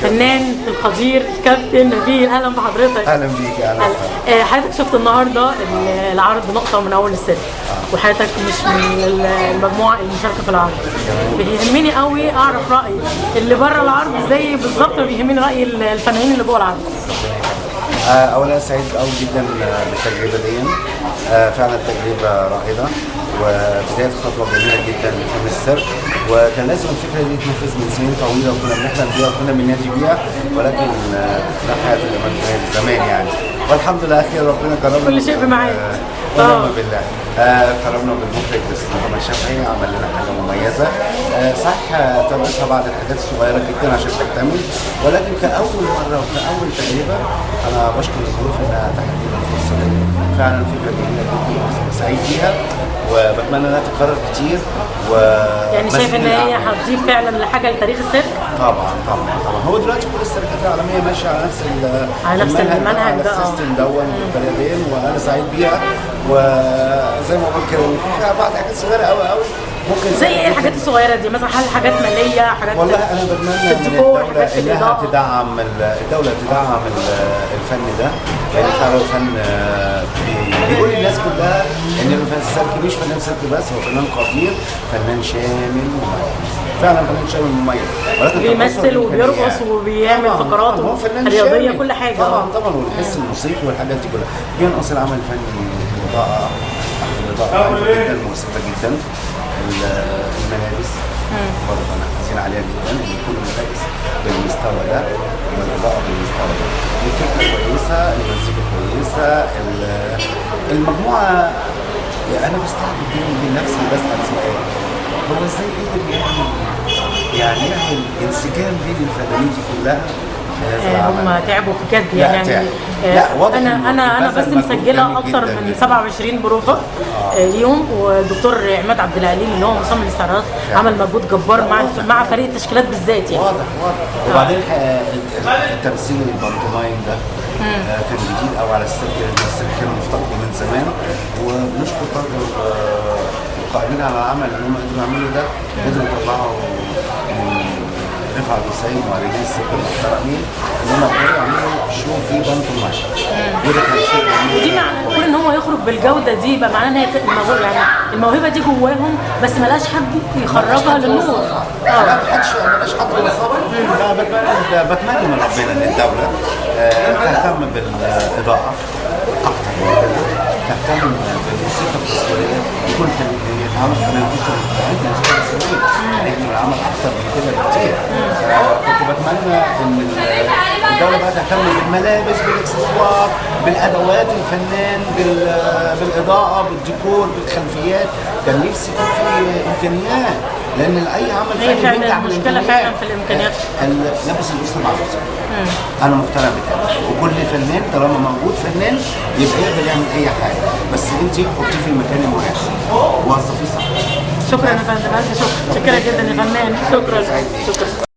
فنان القدير كابتن نبيل، اهلا بحضرتك. اهلا بيك. اهلا. حضرتك شفت النهارده العرض نقطه من اول السيرك، وحضرتك مش من المجموعه المشاركه في العرض. بيهمني قوي اعرف راي اللي بره العرض زي بالظبط ما بيهمني راي الفنانين اللي جوه العرض. اولا سعيد قوي جدا بالتجربه دي. فعلا تجربه رائده وبدايه خطوه جميله جدا لفن السيرك، وكان لازم الفكره دي تنفذ من سنين طويله وكنا بنحلم بيها وكنا بننادي بيها، ولكن لا حياه لمن كان زمان يعني. والحمد لله اخيرا ربنا كرمنا كل شيء بميعاد. ونعم بالله. كرمنا بالمخرج باسم محمد شافعي، عمل لنا حاجه مميزه. صح تناقشها بعض الحاجات الصغيره جدا عشان تكتمل، ولكن كاول مره وكاول تجربه انا بشكر الظروف انها تحت لنا الفرصه دي. فعلا فكره جميله جدا وسعيد بيها، وبتمنى انها تتكرر كتير. يعني شايف ان هي هتضيف فعلا لحاجه لتاريخ السيرك؟ طبعا طبعا طبعا. هو دلوقتي كل السيركات العالميه ماشيه على نفس المنهج ده، السيستم بالطريقه دي، وانا سعيد بيها. وزي ما قلت كده فيها بعض حاجات صغيره قوي قوي ممكن. زي ايه الحاجات الصغيره دي مثلا؟ هل حاجات ماليه، حاجات والله انا بتمنى من الدوله انها تدعم الفن ده، لان فعلا الفن بيقول للناس كلها ان الفن السيركي مش فنان سيركي بس، هو فنان قدير، فنان شامل مميز. فعلا فنان شامل مميز، ولكن بيمثل وبيرقص وبيعمل فقرات رياضيه كل حاجه. طبعا والحس الموسيقي والحاجات دي كلها. بينقص العمل الفني الاضاءه ضعيفه جدا، مؤثره جدا. الملابس برضه انا حزين عليها جدا ان كل الملابس بالمستوى ده والاضاءه بالمستوى ده. الفكره كويسه، المزيكا كويسه، المجموعه. انا بستعجب من نفسي بسال سؤال، هو ازاي قدر يعمل انسجام بين الفنانين دي كلها؟ هم تعبوا بجد يعني. لا واضح. انا بس مسجله اكتر من 27 بروفه اليوم، والدكتور عماد عبد العليم اللي هو مصمم الاستعراضات عمل مجهود جبار مع فريق التشكيلات بالذات يعني. واضح. وبعدين التمثيل البانتومايم ده كان جديد قوي على السيرك، كان مفتقد من زمان. وبنشكر برضه القائمين على العمل ان هم قدروا يعملوا ده، قدروا يطلعوا رفعت السيد وعليين السيد المحترمين ان هم قدروا يعملوا شو في بانتومايم، وده كان شيء جميل. ودي كون ان هو يخرج بالجوده دي يبقى معناه ان هي الموهبه دي جواهم، بس ملهاش حد يخرجها للنور. لا ملهاش حد بالظبط. بتمنى من ربنا ان الدوله تهتم بالاضاءه اكتر من كده، تهتم بالموسيقى التصويريه، يكون يتعامل مع الموسيقى التصويريه يكون العمل اكتر من كده بكتير. كنت بتمنى ان الدوله بقى تهتم بالملابس، بالاكسسوار، بالادوات الفنان، بالاضاءه، بالديكور، بالخلفيات. كان نفسي يكون في امكانيات، لان اي عمل فني فعلا المشكله فعلا في الامكانيات. لابس الاسره مع الاسره. انا مقتنع بكده، وكل فنان طالما موجود فنان يبقى يقدر يعمل اي حاجه، بس انت حطيه في المكان المناسب ووظفيه صح. شكرا يا فندم، شكرا جدا يا فنان. شكرا.